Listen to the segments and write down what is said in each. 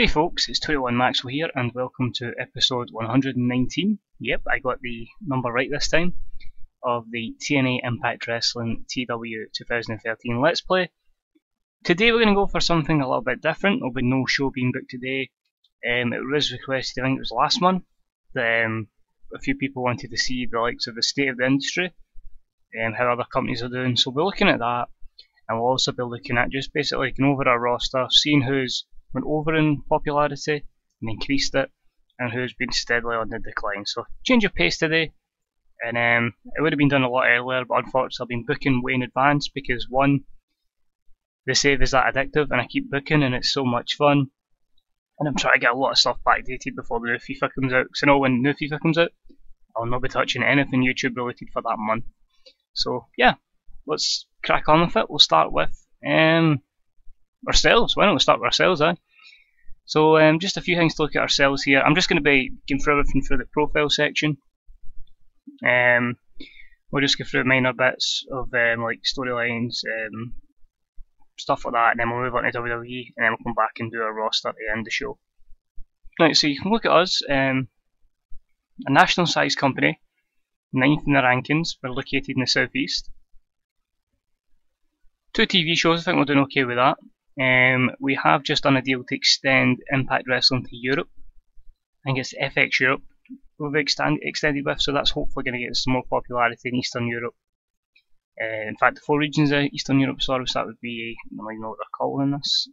Hey folks, it's 21 Maxwell here and welcome to episode 119. Yep, I got the number right this time, of the TNA Impact Wrestling TEW2013 Let's Play. Today we're going to go for something a little bit different. There'll be no show being booked today. It was requested, I think it was last month, that a few people wanted to see the likes of the state of the industry and how other companies are doing, so we're looking at that, and we'll also be looking at just basically going over our roster, seeing who's went over in popularity and increased it, and who's been steadily on the decline. So change of pace today, and it would have been done a lot earlier, but unfortunately I've been booking way in advance because one, the save is that addictive and I keep booking and it's so much fun, and I'm trying to get a lot of stuff backdated before the new FIFA comes out, because I know when new FIFA comes out I'll not be touching anything YouTube related for that month. So yeah, let's crack on with it. We'll start with ourselves. Why don't we start with ourselves, eh? So just a few things to look at ourselves here. I'm just going to be going through everything through the profile section. We'll just go through minor bits of like storylines, stuff like that, and then we'll move on to WWE, and then we'll come back and do our roster at the end of the show. Right, so you can look at us, a national size company, 9th in the rankings. We're located in the southeast. 2 TV shows, I think we're doing okay with that. We have just done a deal to extend Impact Wrestling to Europe. I think it's FX Europe we've extended with, so that's hopefully going to get us some more popularity in Eastern Europe. In fact, the 4 regions of Eastern Europe, sorry, so that would be, I don't even know what they're calling this.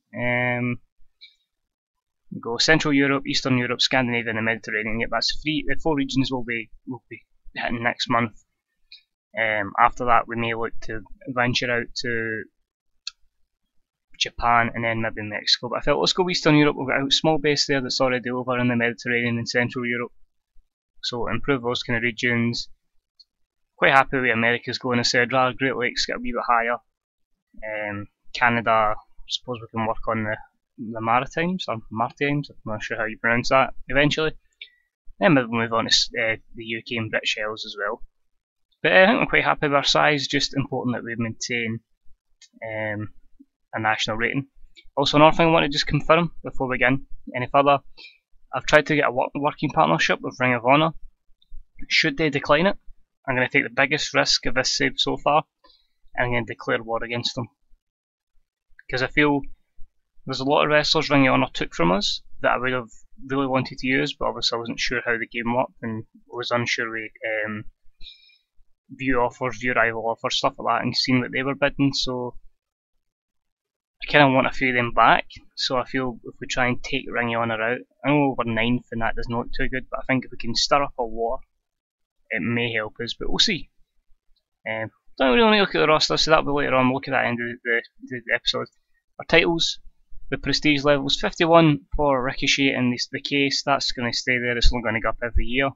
We go Central Europe, Eastern Europe, Scandinavia, and the Mediterranean. Yep, that's 3. The 4 regions will be hitting next month. After that, we may look to venture out to Japan and then maybe Mexico. But I felt let's go Eastern Europe. We've got a small base there that's already over in the Mediterranean and Central Europe, so improve those kind of regions. Quite happy with America's going. I said rather Great Lakes get a wee bit higher. Canada, I suppose we can work on the Maritimes or Maritimes. I'm not sure how you pronounce that. Eventually, then maybe we'll move on to the UK and British Isles as well. But I think we're quite happy with our size. Just important that we maintain a national rating. Also, another thing I want to just confirm before we begin any further, I've tried to get a working partnership with Ring of Honor. Should they decline it, I'm going to take the biggest risk of this save so far, and I'm going to declare war against them. Because I feel there's a lot of wrestlers Ring of Honor took from us that I would have really wanted to use, but obviously I wasn't sure how the game worked and was unsure with view offers, view rival offers, stuff like that, and seeing what they were bidding. So I kind of want a few of them back, so I feel if we try and take Ring of Honor out, I know we're 9th and that doesn't look too good, but I think if we can stir up a war, it may help us, but we'll see. Don't really want to look at the roster, so that'll be later on. We'll look at that end of the episode. Our titles, the prestige levels, 51 for Ricochet in the case, that's going to stay there, it's only going to go up every year.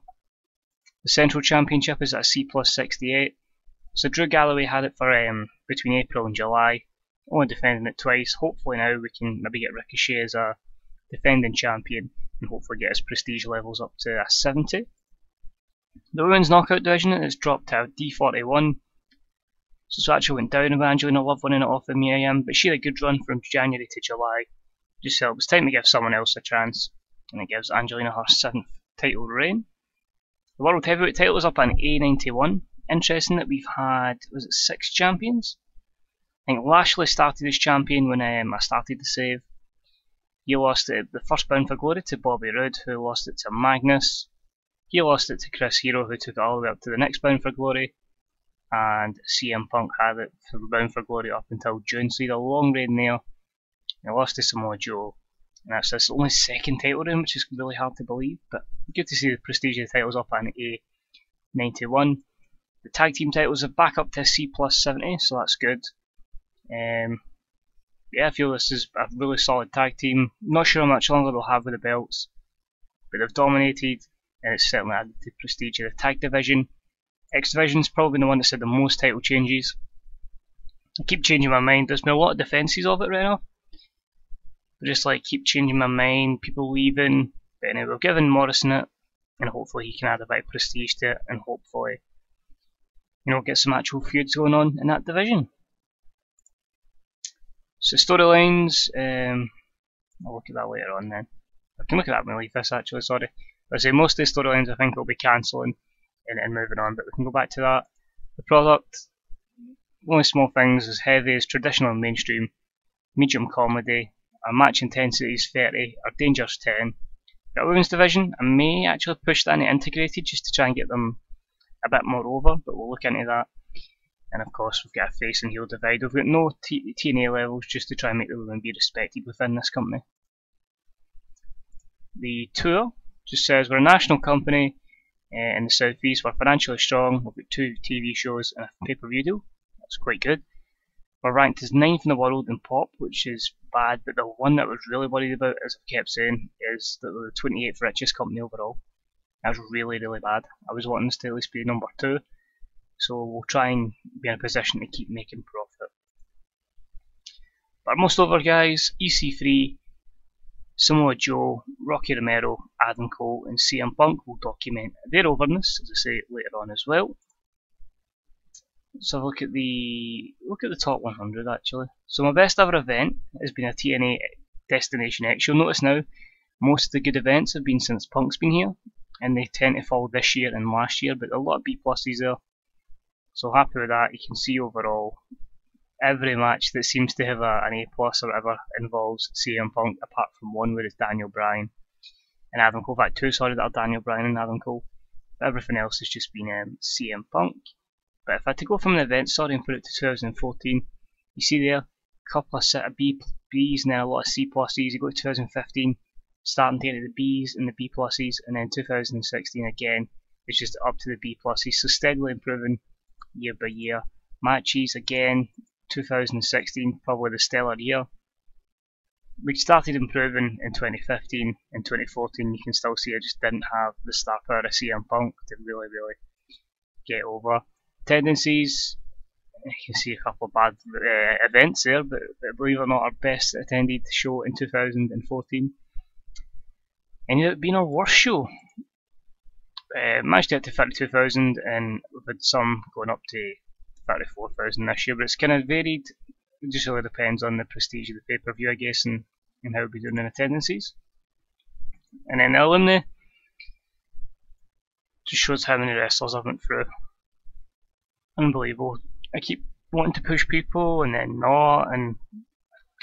The Central Championship is at a C plus 68, so Drew Galloway had it for between April and July. Only defending it twice. Hopefully now we can maybe get Ricochet as a defending champion and hopefully get his prestige levels up to a 70. The women's knockout division is dropped to a D41. So it's actually went down. Evangeline, I love winning it off of Miriam, but she had a good run from January to July. Just helps. Time to give someone else a chance, and it gives Angelina her 7th title reign. The World Heavyweight title is up on A91. Interesting that we've had, was it 6 champions? I think Lashley started as champion when I started the save. He lost it the first Bound for Glory to Bobby Roode, who lost it to Magnus. He lost it to Chris Hero, who took it all the way up to the next Bound for Glory. And CM Punk had it from Bound for Glory up until June, so he had a long reign there. He lost to Samoa Joe. And that's his only 2nd title reign, which is really hard to believe, but good to see the prestige of the titles up on A91. The tag team titles are back up to a C plus 70, so that's good. Yeah, I feel this is a really solid tag team. Not sure how much longer they'll have with the belts, but they've dominated, and it's certainly added to the prestige of the tag division. X Division's probably the one that's had the most title changes. I keep changing my mind. There's been a lot of defences of it right now. I just like keep changing my mind, people leaving. But anyway, we've given Morrison it, and hopefully he can add a bit of prestige to it, and hopefully, get some actual feuds going on in that division. So storylines, I'll look at that later on then. I can look at that when we leave this actually, sorry. But I say most of the storylines I think will be cancelling and moving on, but we can go back to that. The product, only small things as heavy as traditional and mainstream, medium comedy, our match intensity is 30, our danger's 10. Got a women's division, I may actually push that into integrated just to try and get them a bit more over, but we'll look into that. And of course we've got a face and heel divide. We've got no TNA levels just to try and make the women be respected within this company. The tour just says we're a national company in the southeast, we're financially strong, we've got 2 TV shows and a pay-per-view deal. That's quite good. We're ranked as 9th in the world in pop, which is bad, but the one that I was really worried about, as I've kept saying, is that we're the 28th richest company overall. That was really, really bad. I was wanting us to at least be number 2, so we'll try and be in a position to keep making profit. But most over guys, EC3, Samoa Joe, Rocky Romero, Adam Cole and CM Punk will document their overness, as I say, later on as well. So look at the top 100 actually. So my best ever event has been a TNA Destination X. You'll notice now most of the good events have been since Punk's been here, and they tend to fall this year and last year, but a lot of B pluses there. So happy with that. You can see overall every match that seems to have an A plus or whatever involves CM Punk, apart from one where it's Daniel Bryan and Adam Cole. In fact, 2 sorry, that are Daniel Bryan and Adam Cole. But everything else has just been CM Punk. But if I had to go from an event, sorry, and put it to 2014, you see there, a couple of set of B's and then a lot of C pluses. You go to 2015, starting to get the B's and the B pluses, and then 2016 again, it's just up to the B pluses. So steadily improving year by year. Matches again, 2016 probably the stellar year. We started improving in 2015. In 2014 you can still see I just didn't have the star power of CM Punk to really get over. Tendencies, you can see a couple of bad events there, but believe it or not, our best attended show in 2014 ended up being our worst show. Managed to get to 32,000 and we've had some going up to 34,000 this year, but it's kind of varied. It just really depends on the prestige of the pay-per-view, I guess, and how we're doing in attendances. And then the alumni just shows how many wrestlers I've went through. Unbelievable. I keep wanting to push people and then not, and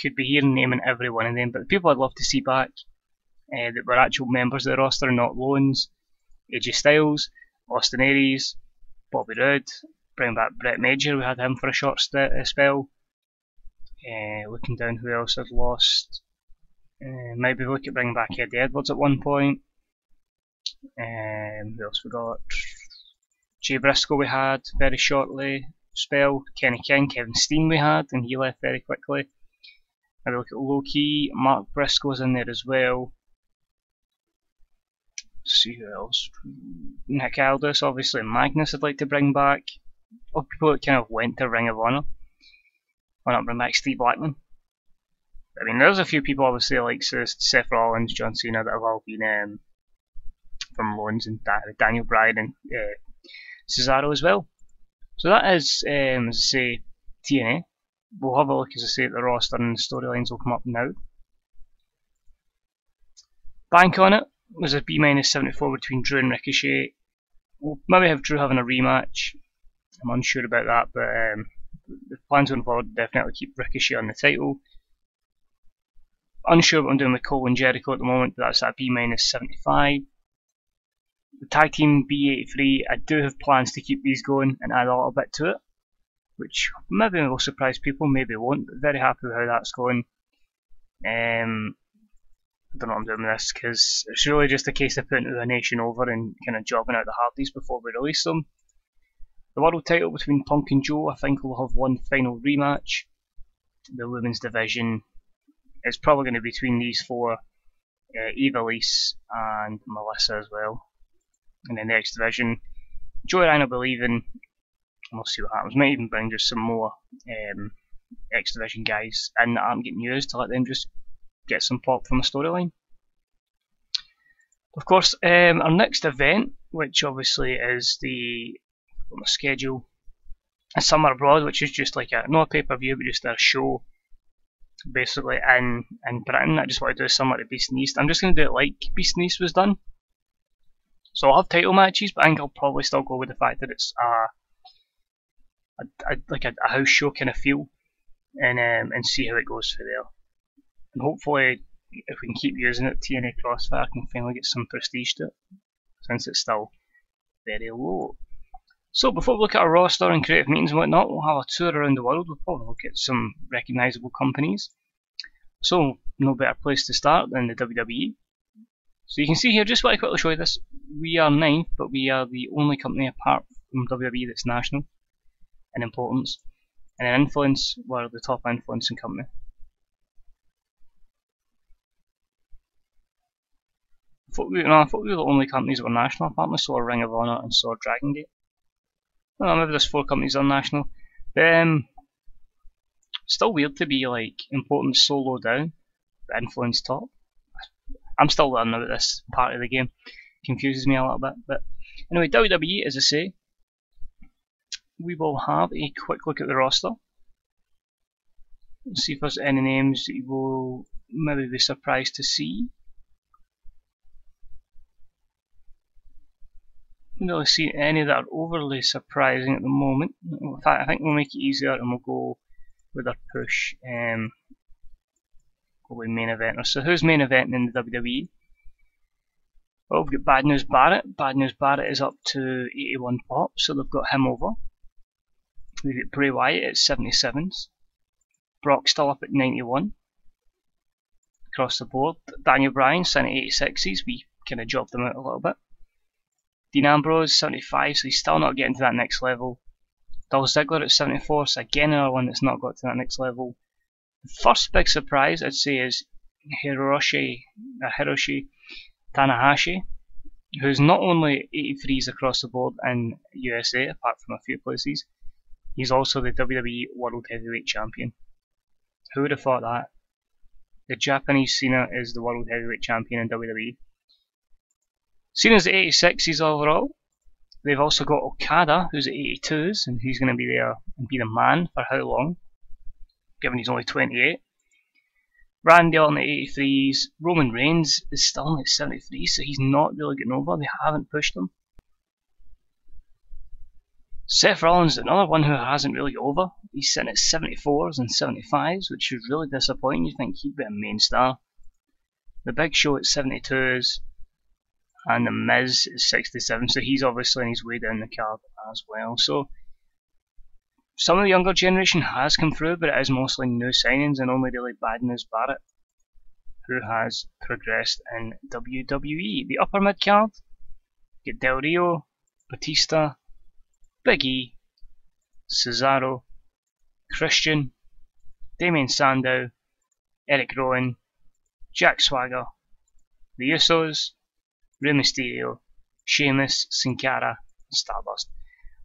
could be here naming every one of them, but the people I'd love to see back that were actual members of the roster, not loans: AJ Styles, Austin Aries, Bobby Roode, bring back Brett Major, we had him for a short spell. Looking down who else I'd lost, maybe look at bringing back Eddie Edwards at one point. Who else we got? Jay Briscoe we had very shortly spell. Kenny King, Kevin Steen we had, and he left very quickly. Maybe look at Low Key, Mark Briscoe's in there as well. Let's see who else. Nick Aldis, obviously Magnus I'd like to bring back. Or people that kind of went to Ring of Honor. Why not bring back Steve Blackman? I mean, there's a few people obviously like Seth Rollins, John Cena that have all been from loans, and Daniel Bryan and Cesaro as well. So that is, as I say, TNA. We'll have a look, as I say, at the roster, and the storylines will come up now. Bank on it was a B-74 between Drew and Ricochet. We'll maybe have Drew having a rematch. I'm unsure about that, but the plans going forward definitely keep Ricochet on the title. Unsure what I'm doing with Cole and Jericho at the moment, but that's at B-75. The tag team B83, I do have plans to keep these going and add a little bit to it, which maybe will surprise people, maybe won't, but very happy with how that's going. I don't know what I'm doing with this, because it's really just a case of putting the nation over and kind of jobbing out the Hardys before we release them. The world title between Punk and Joe, I think we'll have one final rematch. The women's division is probably going to be between these four, Eva Lise and Melissa as well. And then the X division, Joey Ryan will be leaving, and we'll see what happens. Might even bring just some more X division guys in that aren't getting used to let them just get some pop from a storyline. Of course, our next event, which obviously is on the schedule, is Summer Abroad, which is just like not a pay-per-view, but just a show basically in Britain. I just want to do similar to Beast in the East. I'm just going to do it like Beast in the East was done. So I'll have title matches, but I think I'll probably still go with the fact that it's like a house show kind of feel, and see how it goes for there. And hopefully, if we can keep using it, TNA Crossfire can finally get some prestige to it, since it's still very low. So before we look at our roster and creative meetings and whatnot, we'll have a tour around the world. We'll probably look at some recognisable companies. So no better place to start than the WWE. So you can see here, just want to quickly show you this, we are 9th, but we are the only company apart from WWE that's national in importance. And in influence, we're the top influencing company. I thought we were the only companies that were national, apparently so are Ring of Honor and so are Dragon Gate. Well, maybe there's 4 companies that are national. Still weird to be like importance so low down, but influence top. I'm still learning about this part of the game. Confuses me a little bit. But anyway, WWE, as I say, we will have a quick look at the roster. Let's see if there's any names that you will maybe be surprised to see. I don't really see any that are overly surprising at the moment. In fact, I think we'll make it easier and we'll go with our push. Go with main eventers. So who's main eventing in the WWE? Well, we've got Bad News Barrett. Bad News Barrett is up to 81 pop, so they've got him over. We've got Bray Wyatt at 77s. Brock's still up at 91. Across the board. Daniel Bryan sitting at 86s. We kind of dropped him out a little bit. Dean Ambrose 75, so he's still not getting to that next level. Dolph Ziggler at 74, so again another one that's not got to that next level. The first big surprise I'd say is Hiroshi Tanahashi, who's not only 83s across the board in USA, apart from a few places, he's also the WWE World Heavyweight Champion. Who would have thought that? The Japanese Cena is the World Heavyweight Champion in WWE. Cena's at 86s overall. They've also got Okada, who's at 82s, and he's going to be there and be the man for how long, given he's only 28. Randy Orton at 83s. Roman Reigns is still at 73, so he's not really getting over. They haven't pushed him. Seth Rollins, another one who hasn't really got over. He's sitting at 74s and 75s, which is really disappointing. You think he'd be a main star. The Big Show at 72s. And the Miz is 67, so he's obviously on his way down the card as well. So some of the younger generation has come through, but it is mostly new signings and only really Bad News Barrett who has progressed in WWE. The upper mid card, get Del Rio, Batista, Big E, Cesaro, Christian, Damien Sandow, Eric Rowan, Jack Swagger, the Usos, Rey Mysterio, Sheamus, Sin Cara, and Stardust.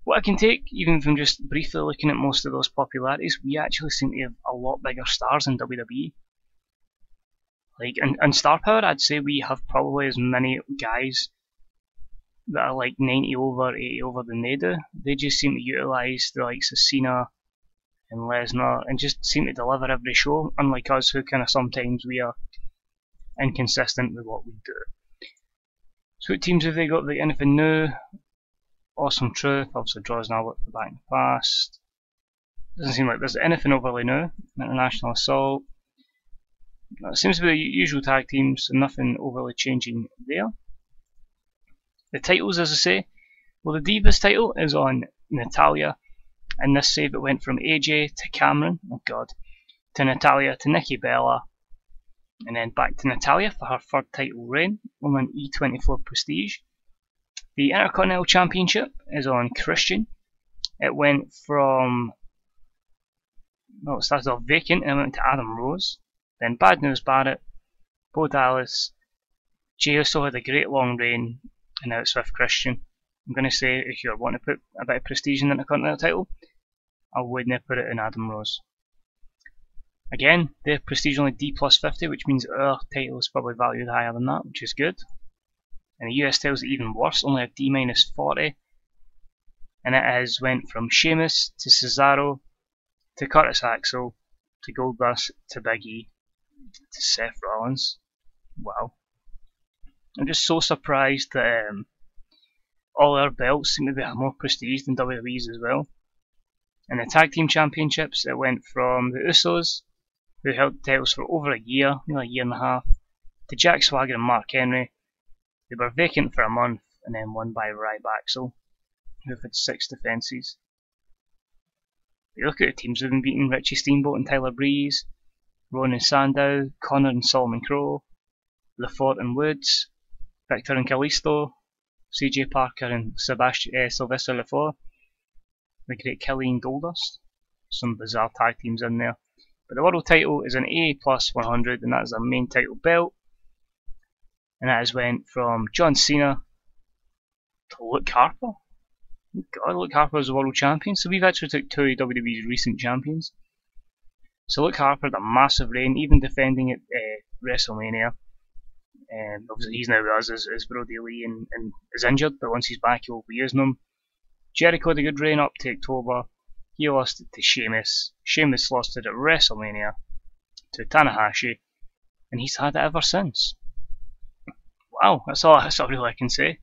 What I can take, even from just briefly looking at most of those popularities, we actually seem to have a lot bigger stars in WWE. Like, in star power, I'd say we have probably as many guys that are like 90 over, 80 over than they do. They just seem to utilise the likes of Cena and Lesnar and just seem to deliver every show, unlike us who kind of sometimes we are inconsistent with what we do. So what teams have they got? Like anything new? Awesome Truth, obviously draws now look for back in the past. Doesn't seem like there's anything overly new. International Assault. It seems to be the usual tag teams, so nothing overly changing there. The titles, as I say, well, the Divas title is on Natalya. In this save, it went from AJ to Cameron, oh god, to Natalya to Nikki Bella, and then back to Natalya for her third title reign, on E24 Prestige. The Intercontinental Championship is on Christian. It went from, well, it started off vacant and it went to Adam Rose. Then Bad News Barrett, Bo Dallas, Jey Uso had a great long reign, and now it's with Christian. I'm going to say, if you want to put a bit of prestige in the Intercontinental title, I wouldn't put it in Adam Rose. Again, their prestige only D plus 50, which means our title is probably valued higher than that, which is good. And the US title is even worse, only a D minus 40. And it has went from Sheamus to Cesaro to Curtis Axel to Goldust to Big E to Seth Rollins. Wow. I'm just so surprised that all our belts seem to be more prestige than WWE's as well. In the Tag Team Championships, it went from the Usos, who held the titles for over a year, nearly a year and a half, to Jack Swagger and Mark Henry. They were vacant for a month and then won by Ryback, who've had 6 defences. You look at the teams who've been beaten: Richie Steamboat and Tyler Breeze, Ronan Sandow, Connor and Solomon Crowe, Lafort and Woods, Victor and Kalisto, CJ Parker and Sylvester Lafort, the great Kelly and Goldust. Some bizarre tag teams in there. But the world title is an A plus 100, and that is a main title belt. And that has went from John Cena to Luke Harper. God, Luke Harper is the world champion. So we've actually took 2 of WWE's recent champions. So Luke Harper had a massive reign, even defending at WrestleMania. Obviously he's now with us as Brody Lee and is injured, but once he's back he'll be using him. Jericho had a good reign up to October. He lost it to Sheamus. Sheamus lost it at WrestleMania to Tanahashi, and he's had it ever since. Wow, that's all really I can say.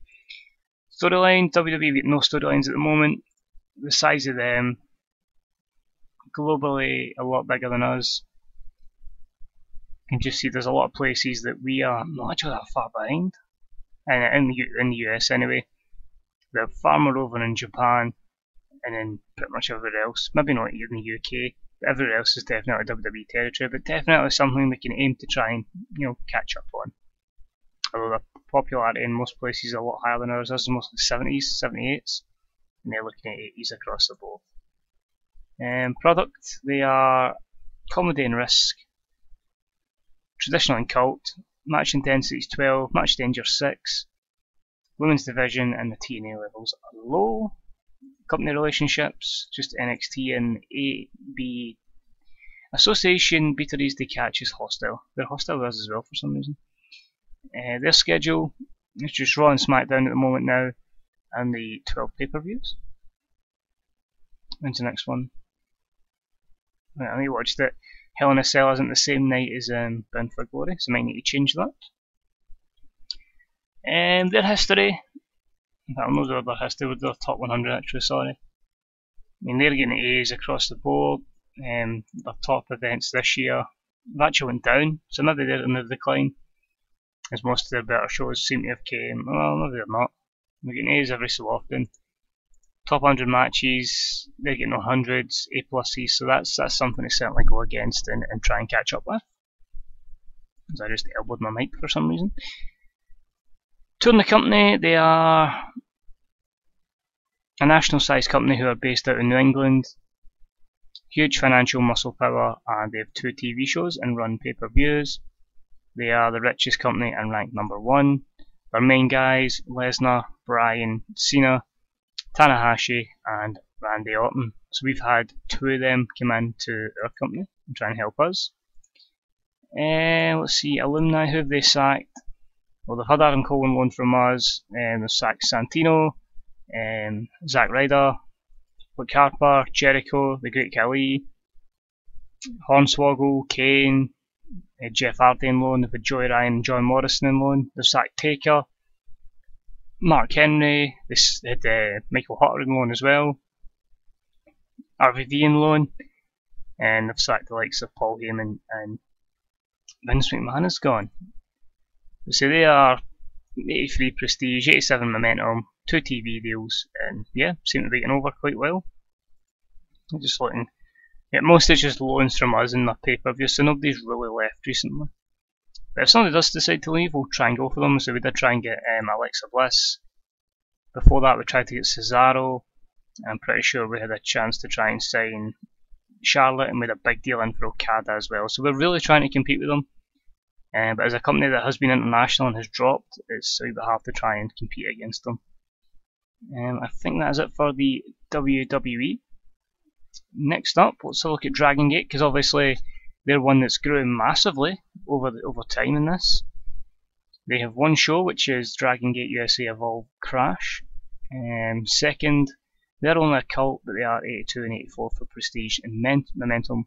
Storyline, WWE no storylines at the moment. The size of them, globally a lot bigger than us. You can just see there's a lot of places that we are not actually that far behind. And in the US anyway. They're far more over in Japan, and then pretty much everywhere else. Maybe not even the UK, but everywhere else is definitely WWE territory, but definitely something we can aim to try and catch up on. Although the popularity in most places is a lot higher than ours. Ours is mostly 70s, 78s, and they're looking at 80s across the board. Product, they are comedy and risk, traditional and cult, match intensity is 12, match danger 6, women's division and the TNA levels are low. Company relationships, just NXT and AB Association Beateries de Catch is hostile. They're hostile with us as well for some reason. Their schedule is just Raw and SmackDown at the moment now, and the 12 pay-per-views. When's the next one? Right, I only watched it. Hell in a Cell isn't the same night as Bound for Glory, so I might need to change that. Their history, I don't know their history with their top 100 actually, sorry. I mean, they're getting A's across the board. Their top events this year have actually went down, so maybe they're in the decline, as most of their better shows seem to have came. Well, maybe they're not. They're getting A's every so often. Top 100 matches, they're getting 100s, A plus C's, so that's something to certainly go against and try and catch up with. As I just elbowed my mic for some reason. Touring the company, they are a national sized company who are based out in New England. Huge financial muscle power, and they have 2 TV shows and run pay-per-views. They are the richest company and ranked number 1. Their main guys, Lesnar, Bryan, Cena, Tanahashi and Randy Orton. So we've had 2 of them come into our company and try and help us. Let's see, alumni, who have they sacked? Well, they've had Adam Cole on loan from us, they've sacked Santino, Zack Ryder, Luke Harper, Jericho, the Great Khali, Hornswoggle, Kane, Jeff Hardy on loan, they've had Joey Ryan and John Morrison on loan, they've sacked Taker, Mark Henry, they had Michael Hutter on loan as well, RVD on loan, and they've sacked the likes of Paul Heyman and Vince McMahon is gone. So they are 83 prestige, 87 momentum, 2 TV deals, and yeah, seem to be getting over quite well. I'm just looking. Yeah, mostly just loans from us in the pay-per-view, so nobody's really left recently. But if somebody does decide to leave, we'll try and go for them. So we did try and get Alexa Bliss. Before that, we tried to get Cesaro. I'm pretty sure we had a chance to try and sign Charlotte, and we had a big deal in for Okada as well. So we're really trying to compete with them. But as a company that has been international and has dropped, it's a bit hard to try and compete against them. I think that is it for the WWE. Next up, let's have a look at Dragon Gate, because obviously they're one that's growing massively over time in this. They have 1 show, which is Dragon Gate USA Evolve Crash. Second, they're only a cult, but they are 82 and 84 for prestige and momentum.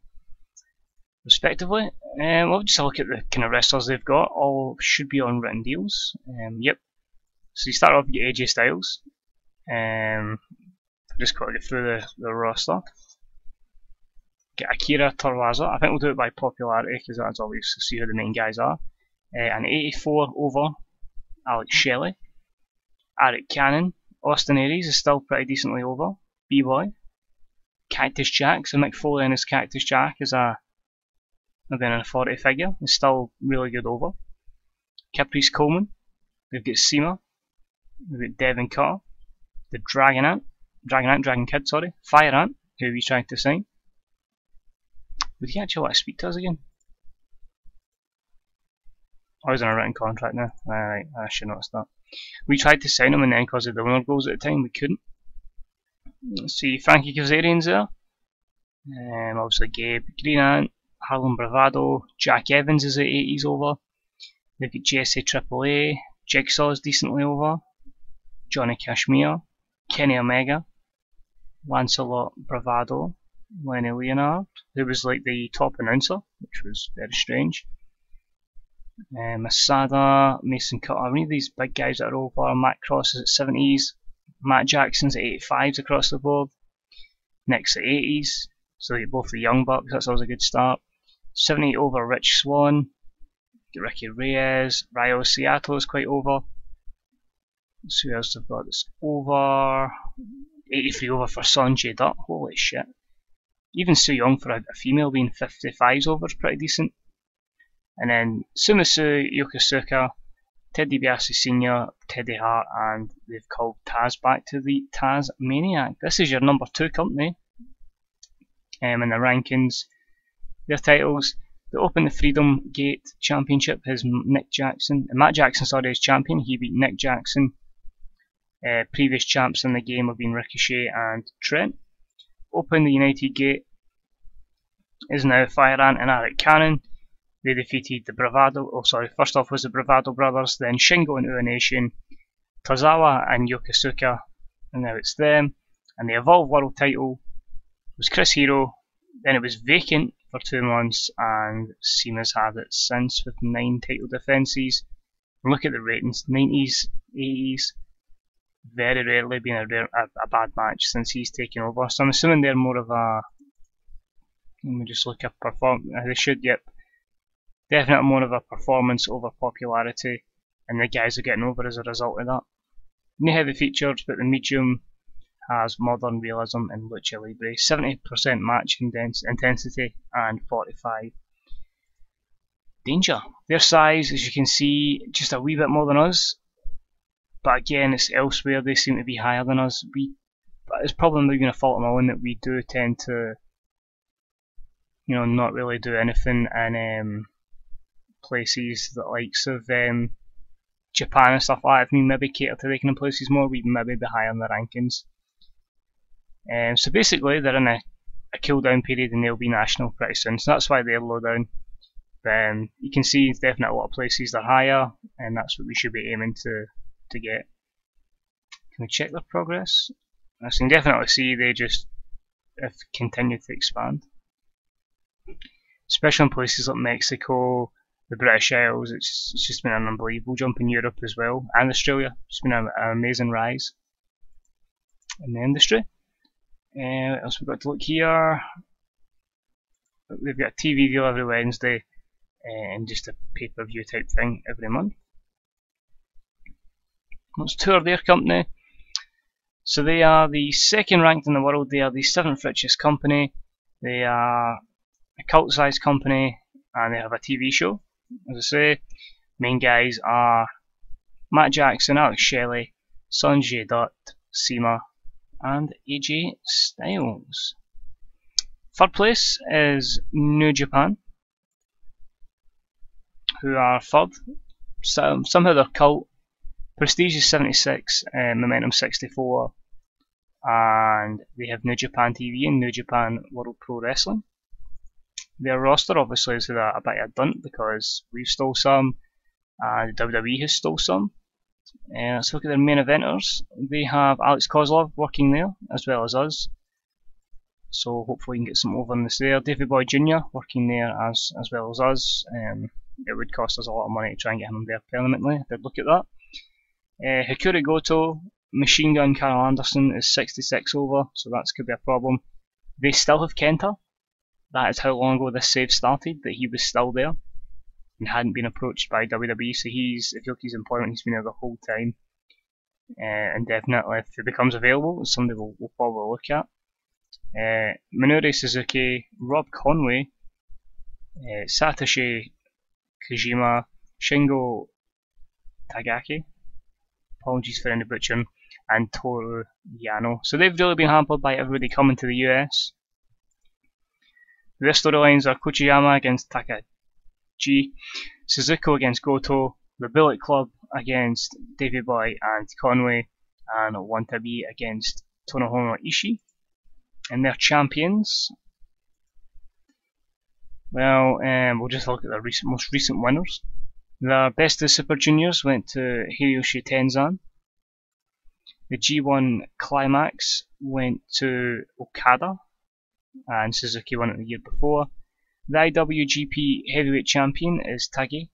respectively. We'll just have a look at the kind of wrestlers they've got. All should be on written deals. Yep. So you start off, you get AJ Styles. Just got to get through the roster. Get Akira Tozawa. I think we'll do it by popularity because that's always to see who the main guys are. An 84 over Alex Shelley. Eric Cannon. Austin Aries is still pretty decently over. B-Boy. Cactus Jack. So Mick Foley and his Cactus Jack is maybe in a 40 figure. Is still really good over. Caprice Coleman. We've got Seema. We've got Devin Carr. The Dragon Kid, sorry. Fire Ant, who he's trying to sign. Would he actually want to speak to us again? Oh, he's on a written contract now. Alright, I should notice that. We tried to sign him and then because of the winner goals at the time, we couldn't. Let's see, Frankie Kazarian's there. Obviously Gabe Green Ant, Harlem Bravado, Jack Evans is at 80s over. They've got Jesse AAA, Jigsaw's decently over. Johnny Kashmere, Kenny Omega, Lancelot Bravado, Lenny Leonard, who was like the top announcer, which was very strange. Masada, Mason Cutter, any of these big guys that are over. Matt Cross is at 70s, Matt Jackson's at 85s across the board, Nick's at 80s, so they get both the Young Bucks, that's always a good start. 78 over Rich Swann, get Ricky Reyes, Ryo Seattle is quite over. Let's see who else they've got that's over. 83 over for Sonjay Dutt, holy shit. Even so young for a female being 55s over is pretty decent. And then Sumisu Yokosuka, Ted DiBiase Sr., Teddy Hart, and they've called Taz back to the Taz Maniac. This is your number 2 company. In the rankings, their titles, they open the Freedom Gate Championship is Matt Jackson, sorry, is champion. He beat Nick Jackson. Previous champs in the game have been Ricochet and Trent. Open the United Gate is now Fire Ant and Eric Cannon. They defeated the Bravado, first off was the Bravado brothers, then Shingo and Ua Nation, Tozawa and Yokosuka, and now it's them. And the Evolve World title was Chris Hero, then it was vacant for 2 months, and Seema's had it since with 9 title defences. Look at the ratings, 90s, 80s, very rarely been a bad match since he's taken over. So I'm assuming they're more of a, let me just look at they should, yep. Definitely more of a performance over popularity, and the guys are getting over as a result of that. No heavy features, but the medium has modern realism and lucha libre, 70% match intensity and 45 danger. Their size, as you can see, just a wee bit more than us, but again, it's elsewhere they seem to be higher than us. But it's probably not even a fault of my own that we do tend to, not really do anything in places that likes of Japan and stuff like that. If we maybe cater to the kind of places more, we'd maybe be higher in the rankings. So basically, they're in a cool down period and they'll be national pretty soon, so that's why they're low down. But you can see it's definitely a lot of places they're higher, and that's what we should be aiming to get. Can we check their progress? I can definitely see they just have continued to expand. Especially in places like Mexico, the British Isles, it's just been an unbelievable jump in Europe as well, and Australia. It's been an amazing rise in the industry. What else we've got to look here? They've got a TV deal every Wednesday and just a pay-per-view type thing every month. Let's tour their company. So they are the 2nd ranked in the world, they are the 7th richest company, they are a cult-sized company, and they have a TV show. As I say, main guys are Matt Jackson, Alex Shelley, Sonjay Dutt, Seema, and AJ Styles. 3rd place is New Japan, who are 3rd. Somehow they're cult. Prestige is 76, Momentum 64, and they have New Japan TV and New Japan World Pro Wrestling. Their roster obviously is a bit of a dunt because we've stole some, and the WWE has stole some. Let's look at their main eventers. They have Alex Kozlov working there, as well as us. so hopefully we can get some overness there. Davey Boy Jr. working there as well as us. It would cost us a lot of money to try and get him there permanently. They'd look at that. Hikuri Goto, Machine Gun Carl Anderson is 66 over, so that could be a problem. They still have Kenta. That is how long ago this save started, that he was still there and hadn't been approached by WWE, so if you look at his employment, he's been there the whole time. And definitely, if he becomes available, it's somebody we'll probably look at. Minoru Suzuki, Rob Conway, Satoshi Kojima, Shingo Tagaki, apologies for any butchering, and Toru Yano. So they've really been hampered by everybody coming to the US. Their storylines are Kochiyama against Takaji, Suzuko against Goto, the Bullet Club against Davey Boy and Conway, and Wantabi against Tonohiro Ishii. And their champions, well, we'll just look at the most recent winners. The Best of the Super Juniors went to Hiroshi Tenzan. The G1 Climax went to Okada, and Suzuki won it the year before. The IWGP Heavyweight Champion is Tagi,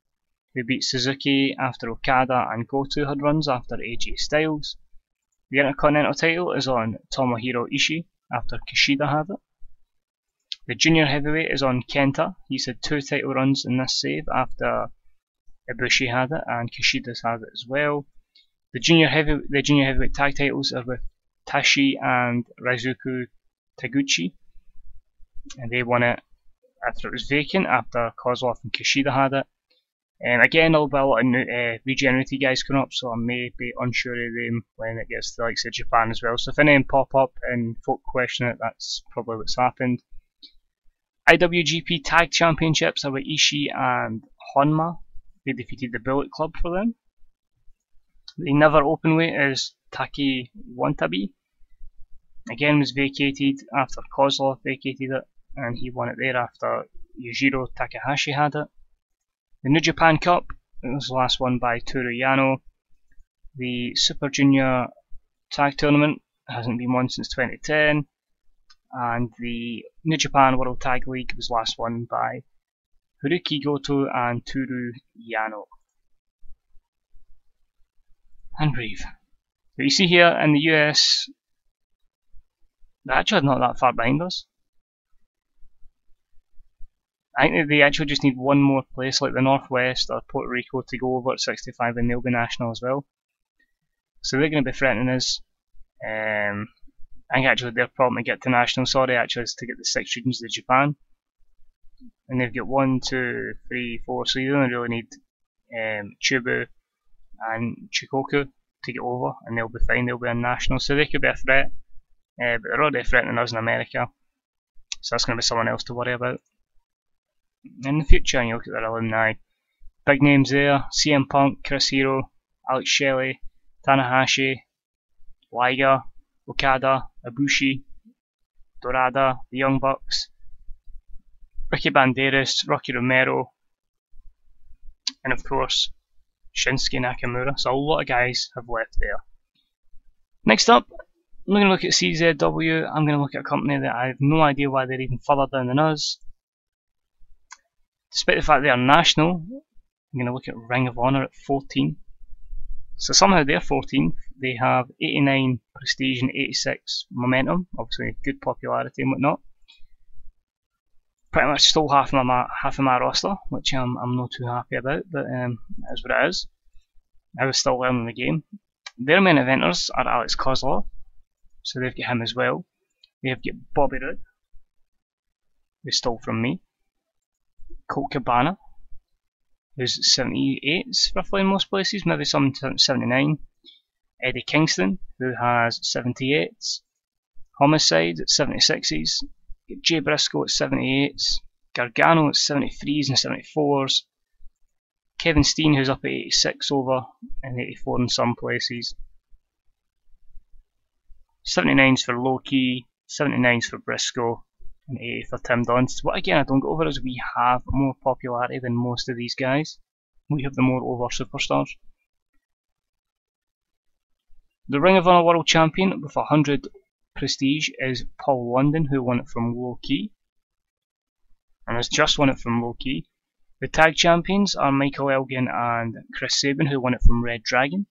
who beat Suzuki after Okada and Goto had runs after AJ Styles. The Intercontinental title is on Tomohiro Ishii after Kushida had it. The Junior Heavyweight is on Kenta. He's had 2 title runs in this save after Ibushi had it and Kushida's had it as well. The Junior Heavyweight tag titles are with Tashi and Raizuku Taguchi, and they won it after it was vacant after Kozlov and Kushida had it. Again, there'll be a lot of new Regenerated guys coming up, so I may be unsure of them when it gets to the likes of Japan as well. So if any of them pop up and folk question it, that's probably what's happened. IWGP Tag Championships are with Ishii and Honma. They defeated the Bullet Club for them. The Never Openweight is Taki Wantabi. Again, was vacated after Kozlov vacated it, and he won it there after Yujiro Takahashi had it. The New Japan Cup, it was the last won by Toru Yano. The Super Junior Tag Tournament hasn't been won since 2010. And the New Japan World Tag League was last won by Haruki Goto and Toru Yano. And breathe. So you see here in the US, they're actually not that far behind us. I think they actually just need one more place like the Northwest or Puerto Rico to go over at 65 and they'll be national as well. So they're going to be threatening us. I think actually their problem to get to national, is to get the 6 regions of Japan. And they've got 1, 2, 3, 4, so you only really need Chubu and Chikoku to get over and they'll be fine, they'll be on national. So they could be a threat, but they're already threatening us in America. So that's going to be someone else to worry about. In the future, and you look at their alumni, big names there: CM Punk, Chris Hero, Alex Shelley, Tanahashi, Liger, Okada, Ibushi, Dorada, the Young Bucks, Ricky Banderas, Rocky Romero, and of course Shinsuke Nakamura. So a lot of guys have left there. Next up, I'm going to look at CZW. I'm going to look at a company that I have no idea why they're even further down than us. Despite the fact they are national, I'm going to look at Ring of Honor at 14. So somehow they're 14th. They have 89 prestige and 86 momentum, obviously good popularity and whatnot. Pretty much stole half of my roster, which I'm not too happy about, but that's what it is. I was still learning the game. Their main eventers are Alex Kozlov, so they've got him as well. They've got Bobby Roode, who stole from me. Colt Cabana, who's 78s roughly in most places, maybe some 79. Eddie Kingston, who has 78s. Homicide at 76s. Jay Briscoe at 78s. Gargano at 73s and 74s. Kevin Steen, who's up at 86 over and 84 in some places. 79s for Loki, 79s for Briscoe, and 80 for Tim Dunst. What again I don't get over is we have more popularity than most of these guys. We have the more over superstars. The Ring of Honor World Champion with 100 Prestige is Paul London, who won it from Low Ki, and has just won it from Low Ki. The tag champions are Michael Elgin and Chris Sabin, who won it from Red Dragon.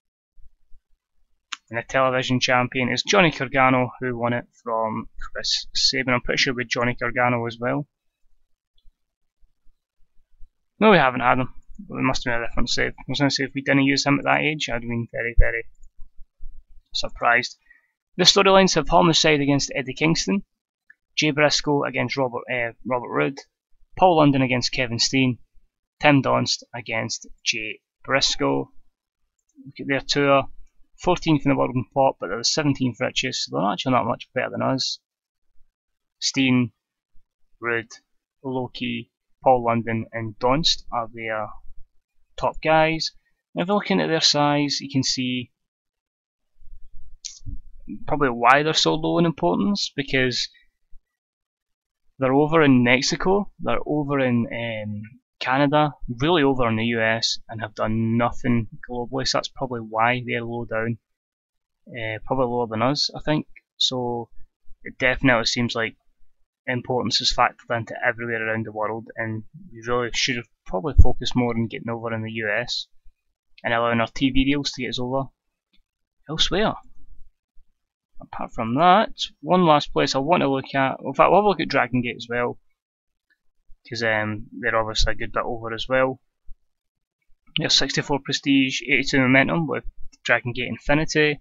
And the television champion is Johnny Gargano, who won it from Chris Sabin. I'm pretty sure with Johnny Gargano as well. No, we haven't had him. But there must have been a different save. I was going to say if we didn't use him at that age, I'd have been very, very surprised. The storylines have Homicide against Eddie Kingston, Jay Briscoe against Robert Roode, Paul London against Kevin Steen, Tim Donst against Jay Briscoe. Look at their tour. 14th in the world in pop, but they're the 17th richest, so they're actually not much better than us. Steen, Roode, Low Ki, Paul London and Donst are their top guys. And if you're looking at their size, you can see probably why they're so low in importance, because they're over in Mexico, they're over in Canada, really over in the US, and have done nothing globally, so that's probably why they're low down. Probably lower than us, I think. So it definitely seems like importance is factored into everywhere around the world, and we really should have probably focused more on getting over in the US and allowing our TV deals to get us over elsewhere. Apart from that, one last place I want to look at, in fact, we'll look at Dragon Gate as well, because they're obviously a good bit over as well. There's 64 Prestige, 82 Momentum with Dragon Gate Infinity.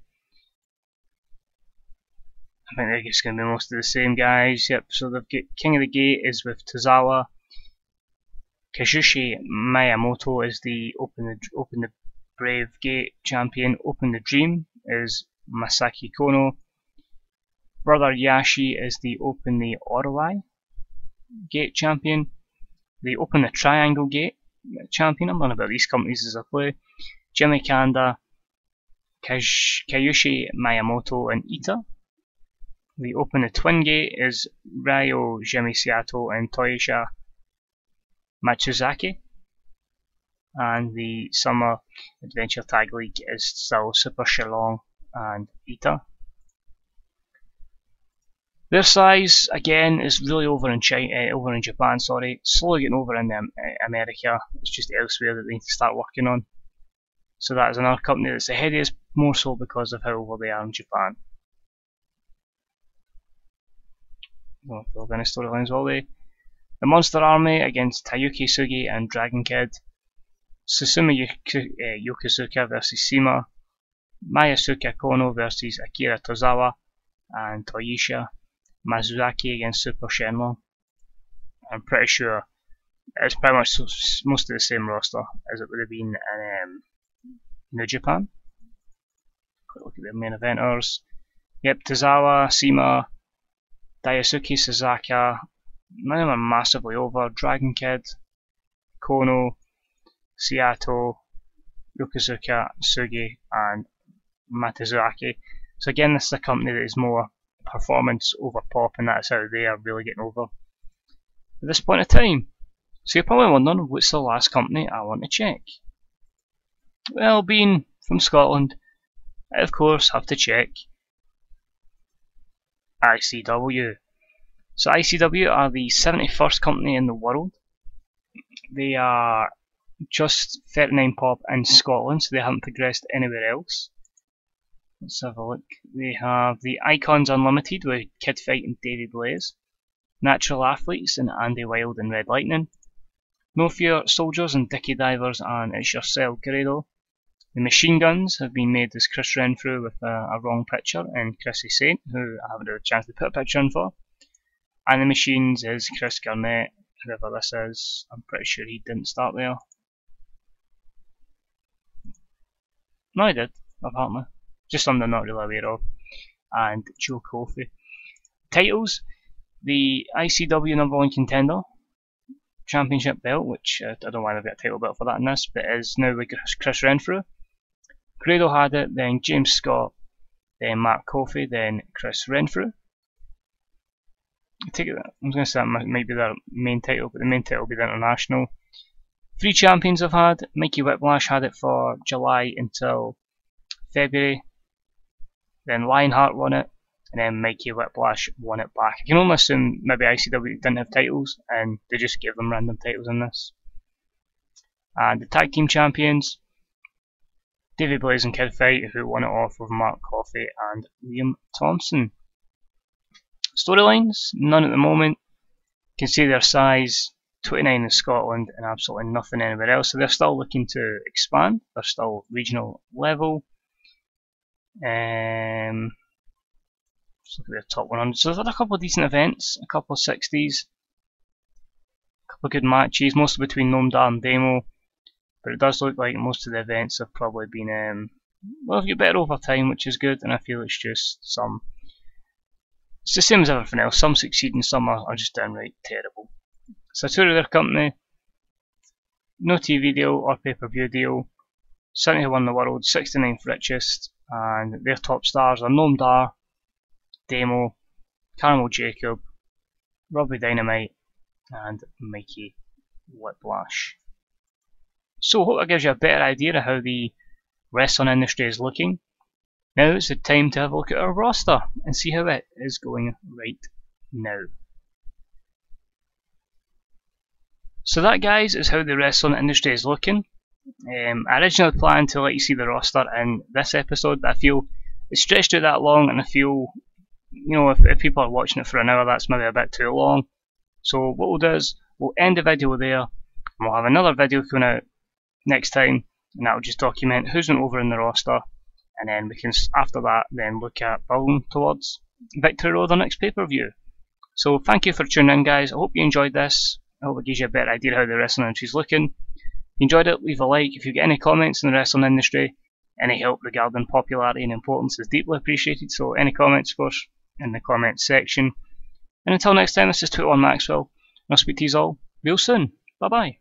I think they're just going to be most of the same guys. Yep, so they've got King of the Gate is with Tozawa. Kazushi Miyamoto is the Open the Brave Gate champion. Open the Dream is Masaki Kono. Brother Yashi is the Open the Orwai Gate champion. The Open the Triangle Gate champion. I'm learning about these companies as I play. Jimmy Kanda, Kayushi Miyamoto and Ita. The Open the Twin Gate is Ryo Jimmy Seattle and Toyisha Matsuzaki. And the Summer Adventure Tag League is still Super Shillong and Ita. Their size again is really over in Japan. Sorry, slowly getting over in America. It's just elsewhere that they need to start working on. So that is another company that's ahead of us, more so because of how over they are in Japan. Well, if we're any storylines, will they? The Monster Army against Tayuki Sugi and Dragon Kid. Susumi Yokosuka versus Sima. Mayasuke Kono versus Akira Tozawa and Toyisha Mazuzaki against Super Shenlong. I'm pretty sure it's pretty much most of the same roster as it would have been in New Japan. Quick look at the main eventers. Yep, Tozawa, Sima, Daisuke Sasaka, none of them are massively over. Dragon Kid, Kono, Seattle, Yokosuka, Sugi, and Matsuaki. So again, this is a company that is more performance over pop, and that's how they are really getting over at this point in time. So you're probably wondering, what's the last company I want to check? Well, being from Scotland, I of course have to check ICW. So ICW are the 71st company in the world. They are just 39 pop in Scotland, so they haven't progressed anywhere else. Let's have a look. They have the Icons Unlimited with Kid Fight and Davey Blaze, Natural Athletes and Andy Wild and Red Lightning, No Fear Soldiers and Dickie Divers and It's Yourself Grado. The Machine Guns have been made as Chris Renfrew with a wrong picture and Chrissy Saint, who I haven't had a chance to put a picture in for. And the Machines is Chris Garnett, whoever this is. I'm pretty sure he didn't start there. No, he did, apparently. Just something I'm not really aware of. And Joe Kofi. Titles: the ICW number 1 contender championship belt, which I don't know why they've got a title belt for that in this, but it is now with Chris Renfrew. Grado had it, then James Scott, then Mark Kofi, then Chris Renfrew. I take it, I was going to say that might be their main title, but the main title will be the international. 3 champions I've had. Mikey Whiplash had it for July until February. Then Lionheart won it. and then Mikey Whiplash won it back. I can only assume maybe ICW didn't have titles and they just gave them random titles in this. And the tag team champions, Davey Blaze and Kid Fight, who won it off with Mark Coffey and Liam Thompson. Storylines, none at the moment. You can see their size, 29 in Scotland and absolutely nothing anywhere else, so they're still looking to expand. They're still regional level. Let's look at their top 100. So they've had a couple of decent events, a couple of 60s, a couple of good matches, mostly between Noam Dar and Demo. But it does look like most of the events have probably been, well, they've got better over time, which is good, and I feel it's just it's the same as everything else. Some succeed and some are just downright terrible. So tour of their company, no TV deal or pay-per-view deal, 71 in the world, 69th richest, and their top stars are Noam Dar, Demo, Caramel Jacob, Robbie Dynamite, and Mikey Whiplash. So I hope that gives you a better idea of how the wrestling industry is looking. Now it's the time to have a look at our roster and see how it is going right now. So that, guys, is how the wrestling industry is looking. I originally planned to let you see the roster in this episode, but I feel it's stretched out that long, and I feel, you know, if people are watching it for an hour, that's maybe a bit too long. So what we'll do is we'll end the video there, and we'll have another video coming out next time, and that will just document who's went over in the roster, and then we can, after that, then look at building towards Victory Road, our next pay-per-view. So thank you for tuning in, guys. I hope you enjoyed this. I hope it gives you a better idea of how the wrestling industry is looking. If you enjoyed it, leave a like. If you get any comments in the wrestling industry, any help regarding popularity and importance is deeply appreciated. So any comments, of course, in the comments section. And until next time, this is 21 Maxwell. I'll speak to you all real soon. Bye bye.